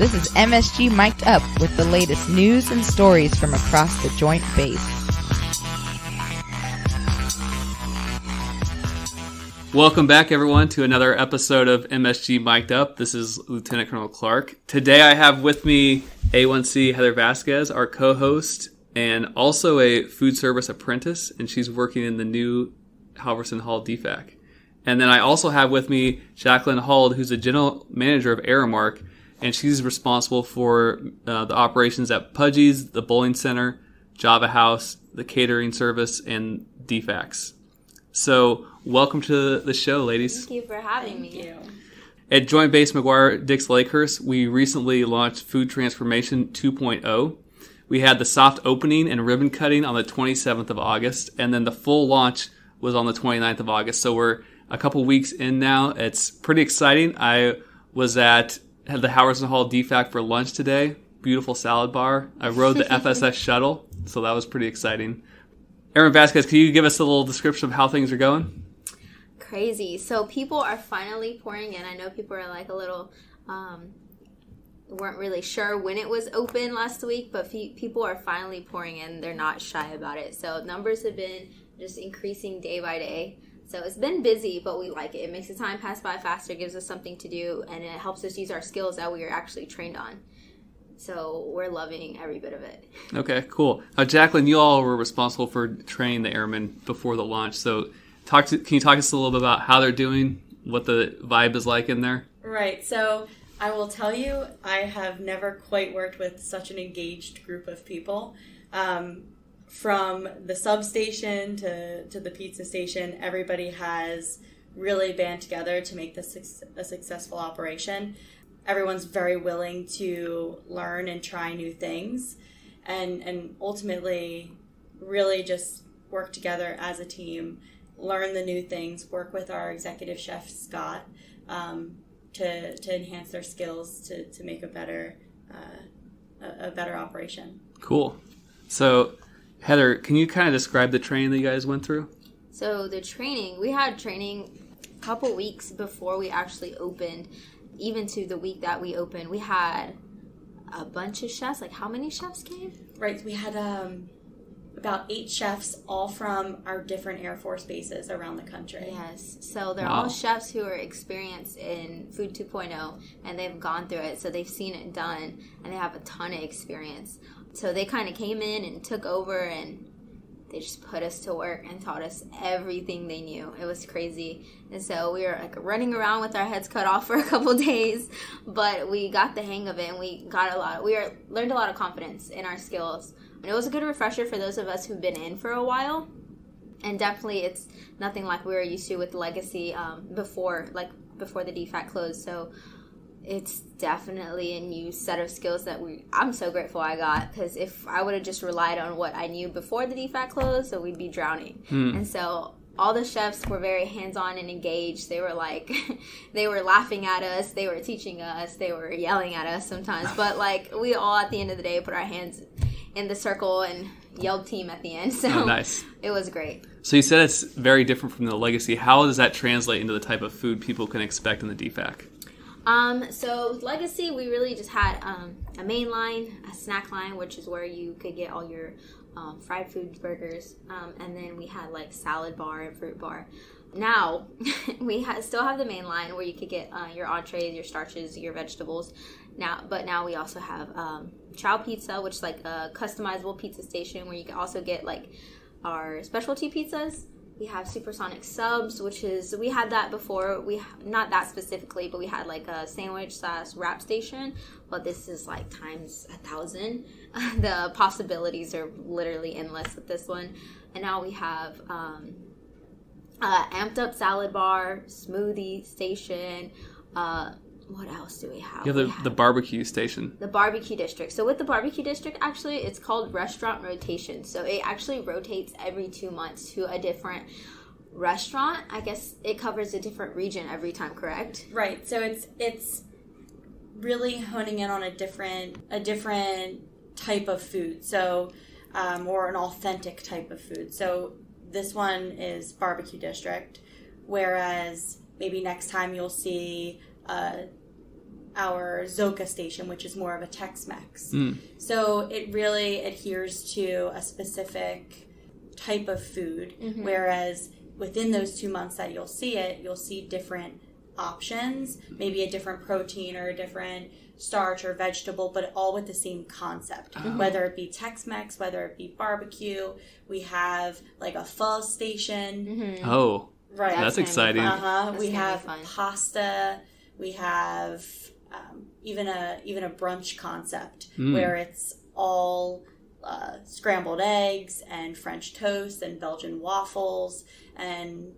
This is MSG Mic'd Up with the latest news and stories from across the Joint Base. Welcome back, everyone, to another episode of MSG Mic'd Up. This is Lieutenant Colonel Clark. Today I have with me A1C Heather Vasquez, our co-host, and also a food service apprentice, and she's working in the new Halvorsen Hall DFAC. And then I also have with me Jacqueline Hald, who's the general manager of Aramark, and she's responsible for the operations at Pudgy's, the Bowling Center, Java House, the catering service, and DFACs. So, welcome to the show, ladies. Thank you for having me. Thank you. At Joint Base McGuire-Dix Lakehurst, we recently launched Food Transformation 2.0. We had the soft opening and ribbon cutting on the 27th of August, and then the full launch was on the 29th of August. So we're a couple weeks in now. It's pretty exciting. I was had the Halvorsen Hall DFAC for lunch today. Beautiful salad bar. I rode the FSS shuttle, so that was pretty exciting. Aaron Vasquez, can you give us a little description of how things are going? Crazy. So people are finally pouring in. I know people are like a little, weren't really sure when it was open last week, but people are finally pouring in. They're not shy about it. So numbers have been just increasing day by day. So it's been busy, but we like it. It makes the time pass by faster, gives us something to do, and it helps us use our skills that we are actually trained on. So we're loving every bit of it. Okay, cool. Jacqueline, you all were responsible for training the airmen before the launch. So can you talk to us a little bit about how they're doing, what the vibe is like in there? Right. So I will tell you, I have never quite worked with such an engaged group of people. From the substation to the pizza station, everybody has really band together to make this a successful operation. Everyone's very willing to learn and try new things and ultimately really just work together as a team, learn the new things, work with our executive chef, Scott, to enhance their skills to make a better operation. Cool. So, Heather, can you kind of describe the training that you guys went through? So the training, we had training a couple weeks before we actually opened. Even to the week that we opened, we had a bunch of chefs. Like, how many chefs came? Right. We had about 8 chefs, all from our different Air Force bases around the country. Yes. So they're Wow. all chefs who are experienced in Food 2.0, and they've gone through it. So they've seen it done, and they have a ton of experience. So they kind of came in and took over, and they just put us to work and taught us everything they knew. It was crazy. And so we were like running around with our heads cut off for a couple days, but we got the hang of it, and we learned a lot of confidence in our skills. And it was a good refresher for those of us who've been in for a while. And definitely it's nothing like we were used to with Legacy before the DFAC closed. So it's definitely a new set of skills that I'm so grateful I got, because if I would have just relied on what I knew before the DFAC closed, so we'd be drowning. And so all the chefs were very hands-on and engaged. They were like, they were laughing at us, they were teaching us, they were yelling at us sometimes, but like we all at the end of the day put our hands in the circle and yelled team at the end. So nice. It was great. So you said it's very different from the Legacy. How does that translate into the type of food people can expect in the DFAC? So with Legacy, we really just had a main line, a snack line, which is where you could get all your fried food burgers, and then we had like salad bar and fruit bar. Now we still have the main line where you could get your entrees, your starches, your vegetables. But now we also have Chow Pizza, which is like a customizable pizza station where you can also get like our specialty pizzas. We have supersonic subs, which is, we had that before. Not that specifically, but we had like a sandwich / wrap station. But this is like times 1,000. The possibilities are literally endless with this one. And now we have amped up salad bar, smoothie station. What else do we have? You have the barbecue station. The barbecue district. So with the barbecue district, actually, it's called restaurant rotation. So it actually rotates every 2 months to a different restaurant. I guess it covers a different region every time, correct? Right. So it's really honing in on a different type of food. So or an authentic type of food. So this one is barbecue district, whereas maybe next time you'll see our Zoka station, which is more of a Tex-Mex. So it really adheres to a specific type of food, whereas within those 2 months that you'll see different options, maybe a different protein or a different starch or vegetable, but all with the same concept. Whether it be Tex-Mex, whether it be barbecue, we have like a pho station. Oh, right. That's exciting. We have pasta. We have even a brunch concept where it's all scrambled eggs and French toast and Belgian waffles and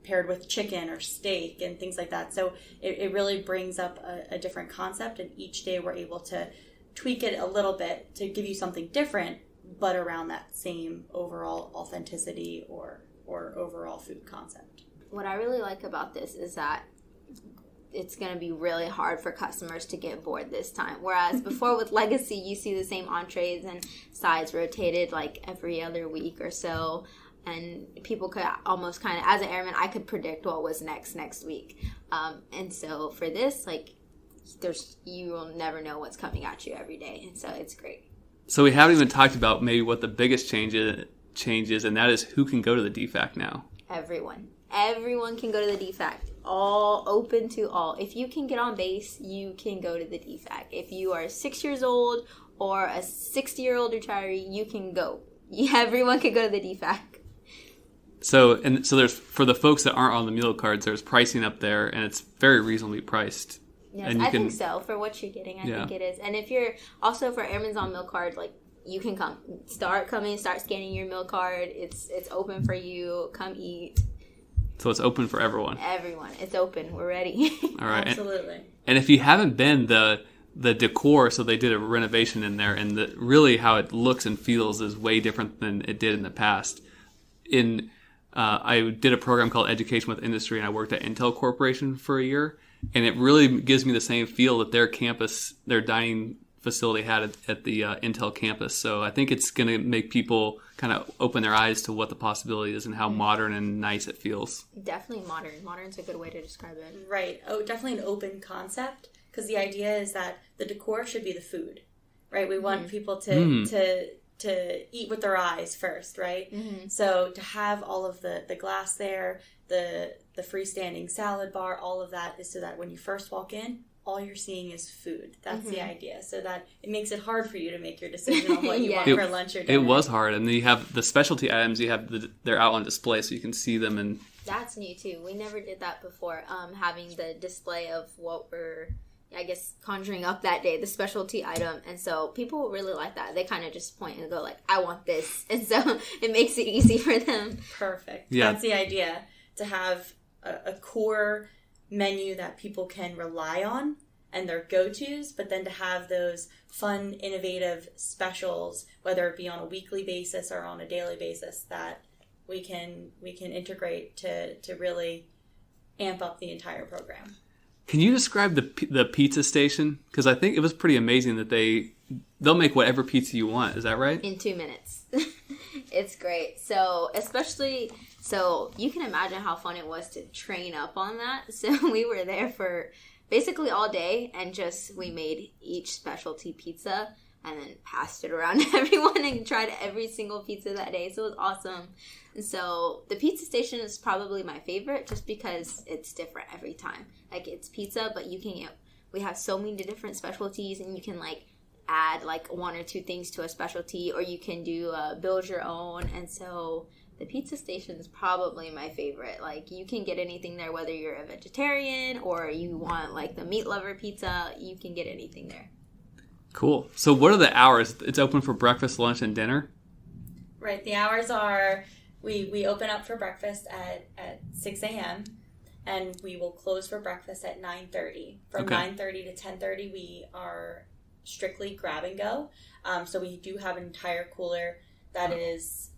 paired with chicken or steak and things like that. So it really brings up a different concept, and each day we're able to tweak it a little bit to give you something different, but around that same overall authenticity or overall food concept. What I really like about this is that it's going to be really hard for customers to get bored this time. Whereas before with Legacy, you see the same entrees and sides rotated like every other week or so. And people could almost kind of, as an airman, I could predict what was next week. And so for this, like, you will never know what's coming at you every day. And so it's great. So we haven't even talked about maybe what the biggest change is, and that is who can go to the DFAC now. Everyone can go to the DFAC. All open to all. If you can get on base, you can go to the DFAC. If you are 6 years old or a 60-year-old retiree, you can go. Everyone can go to the DFAC. So there's, for the folks that aren't on the meal cards, there's pricing up there, and it's very reasonably priced. Yes, I think so. For what you're getting, I think it is. And if you're also for airmen's on meal card, like, you can start scanning your meal card. It's open for you. Come eat. So it's open for everyone. Everyone. It's open. We're ready. All right. Absolutely. And if you haven't been, the decor, so they did a renovation in there, and really how it looks and feels is way different than it did in the past. I did a program called Education with Industry, and I worked at Intel Corporation for a year, and it really gives me the same feel that their dining facility had at the Intel campus. So I think it's going to make people kind of open their eyes to what the possibility is and how modern and nice it feels. Definitely modern. Modern's a good way to describe it. Right. Oh, definitely an open concept, because the idea is that the decor should be the food, right? We want people to eat with their eyes first, right? So to have all of the glass there, the freestanding salad bar, all of that is so that when you first walk in, all you're seeing is food. That's the idea. So that it makes it hard for you to make your decision on what you want for lunch or dinner. It was hard. And then you have the specialty items, they're out on display so you can see them. And that's new too. We never did that before, having the display of what we're, I guess, conjuring up that day, the specialty item. And so people really like that. They kind of just point and go like, I want this. And so it makes it easy for them. Perfect. Yeah. That's the idea, to have a core menu that people can rely on and their go-tos, but then to have those fun, innovative specials, whether it be on a weekly basis or on a daily basis, that we can integrate to really amp up the entire program. Can you describe the pizza station? Because I think it was pretty amazing that they'll make whatever pizza you want. Is that right? In 2 minutes. It's great. So you can imagine how fun it was to train up on that. So we were there for basically all day, and we made each specialty pizza and then passed it around to everyone and tried every single pizza that day. So it was awesome. And so the pizza station is probably my favorite, just because it's different every time. Like, it's pizza, but we have so many different specialties, and you can add one or two things to a specialty, or you can do build your own. And so the pizza station is probably my favorite. You can get anything there, whether you're a vegetarian or you want the meat lover pizza, you can get anything there. Cool. So what are the hours? It's open for breakfast, lunch, and dinner? Right. The hours are, we open up for breakfast at 6 a.m. and we will close for breakfast at 9:30. From 9:30 to 10:30, we are strictly grab and go. So we do have an entire cooler that is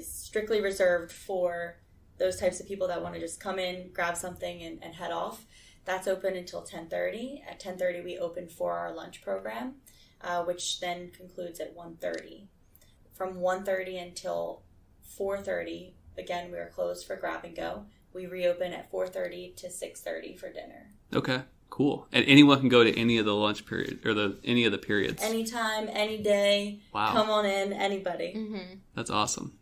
strictly reserved for those types of people that want to just come in, grab something, and head off. That's open until 10:30. At 10:30, we open for our lunch program, which then concludes at 1:30. From 1:30 until 4:30, again, we are closed for grab and go. We reopen at 4:30 to 6:30 for dinner. Okay. Cool. And anyone can go to any of the lunch period or any of the periods. Anytime, any day. Wow. Come on in, anybody. Mm-hmm. That's awesome.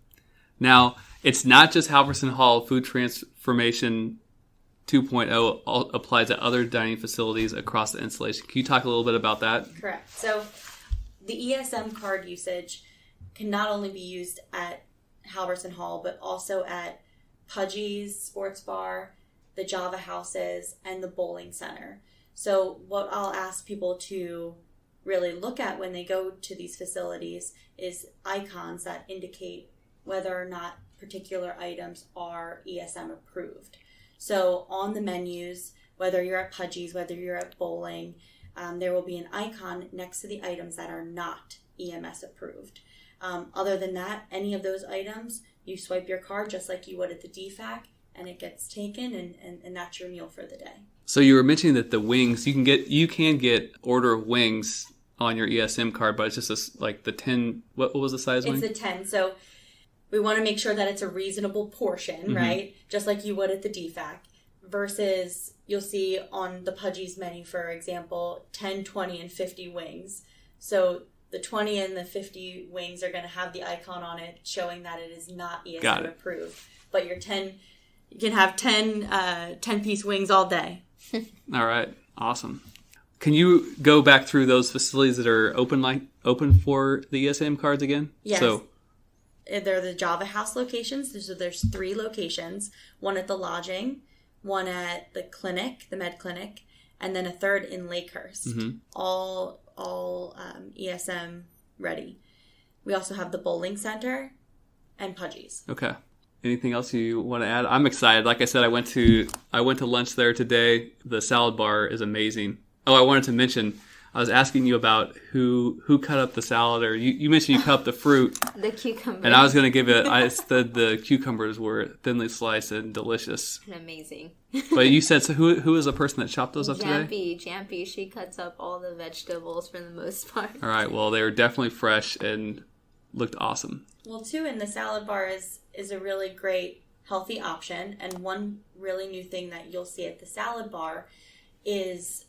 Now, it's not just Halvorsen Hall. Food Transformation 2.0 applies to other dining facilities across the installation. Can you talk a little bit about that? Correct. So the ESM card usage can not only be used at Halvorsen Hall, but also at Pudgy's Sports Bar, the Java Houses, and the Bowling Center. So what I'll ask people to really look at when they go to these facilities is icons that indicate whether or not particular items are ESM approved. So on the menus, whether you're at Pudgy's, whether you're at Bowling, there will be an icon next to the items that are not EMS approved. Other than that, any of those items, you swipe your card just like you would at the DFAC, and it gets taken, and that's your meal for the day. So you were mentioning that the wings, you can get order of wings on your ESM card, but it's just like the 10, what was the size wing? It's a 10, so we want to make sure that it's a reasonable portion, right? Just like you would at the DFAC, versus you'll see on the Pudgy's menu, for example, 10, 20, and 50 wings. So the 20 and the 50 wings are going to have the icon on it showing that it is not ESM approved. But your 10, you can have 10-piece wings all day. All right. Awesome. Can you go back through those facilities that are open for the ESM cards again? Yes. So, they're the Java House locations. So there's 3 locations. One at the lodging, one at the clinic, the med clinic, and then a third in Lakehurst. Mm-hmm. All ESM ready. We also have the Bowling Center and Pudgy's. Okay. Anything else you want to add? I'm excited. Like I said, I went to lunch there today. The salad bar is amazing. Oh, I wanted to mention, I was asking you about who cut up the salad, or you mentioned you cut up the fruit. The cucumbers. And I was going to give it, I said the cucumbers were thinly sliced and delicious. And amazing. But you said, so who is the person that chopped those up today? Jampy, she cuts up all the vegetables for the most part. All right, well, they were definitely fresh and looked awesome. Well, too, in the salad bar is a really great healthy option. And one really new thing that you'll see at the salad bar is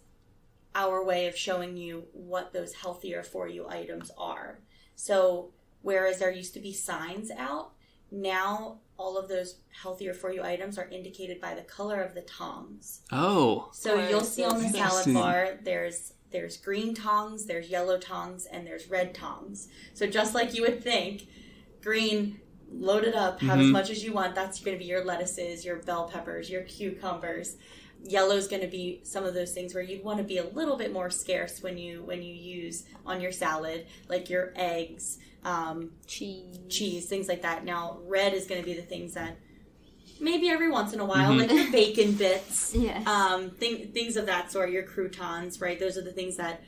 our way of showing you what those healthier for you items are. So whereas there used to be signs out, now all of those healthier for you items are indicated by the color of the tongs. Oh. So you'll see on the salad bar, there's green tongs, there's yellow tongs, and there's red tongs. So just like you would think, green, load it up, have as much as you want. That's going to be your lettuces, your bell peppers, your cucumbers. Yellow is going to be some of those things where you'd want to be a little bit more scarce when you use on your salad, like your eggs, cheese, things like that. Now, red is going to be the things that maybe every once in a while, like your bacon bits, yes. Things of that sort, your croutons, right? Those are the things that,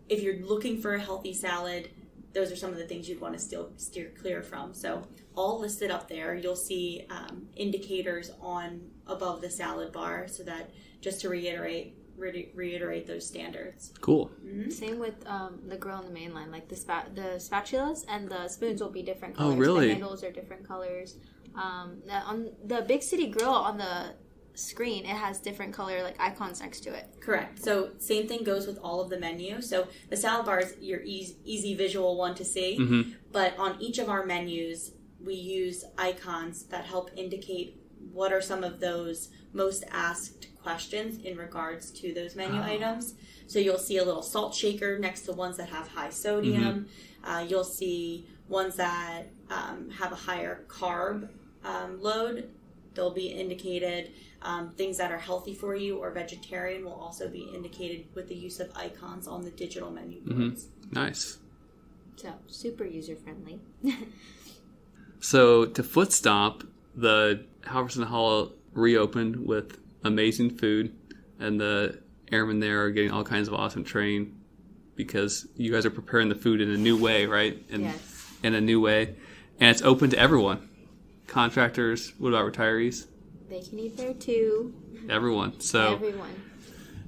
if you're looking for a healthy salad, those are some of the things you'd want to steer clear from. So all listed up there. You'll see indicators above the salad bar, so that just to reiterate those standards. Cool. Mm-hmm. Same with the grill on the main line, like the spatulas and the spoons will be different colors. Oh, really? The handles are different colors. On the Big City Grill on the screen, it has different color like icons next to it. Correct. So same thing goes with all of the menu. So the salad bar is your easy visual one to see, but on each of our menus we use icons that help indicate what are some of those most asked questions in regards to those menu items. So you'll see a little salt shaker next to ones that have high sodium. You'll see ones that have a higher carb load. They'll be indicated. Things that are healthy for you or vegetarian will also be indicated with the use of icons on the digital menu boards. Nice. So, super user-friendly. So, to foot stomp, the Halvorsen Hall reopened with amazing food, and the airmen there are getting all kinds of awesome training because you guys are preparing the food in a new way, right? Yes. In a new way. And it's open to everyone. Contractors, what about retirees? They can eat there too. Everyone. So, everyone.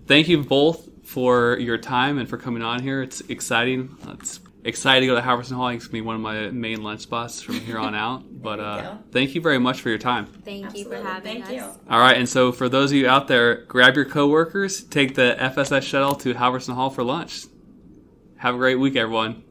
Thank you both for your time and for coming on here. It's exciting. excited to go to Halvorsen Hall. It's going to be one of my main lunch spots from here on out. But thank you very much for your time. Thank you for having us. Thank you. All right, and so for those of you out there, grab your coworkers, take the FSS shuttle to Halvorsen Hall for lunch. Have a great week, everyone.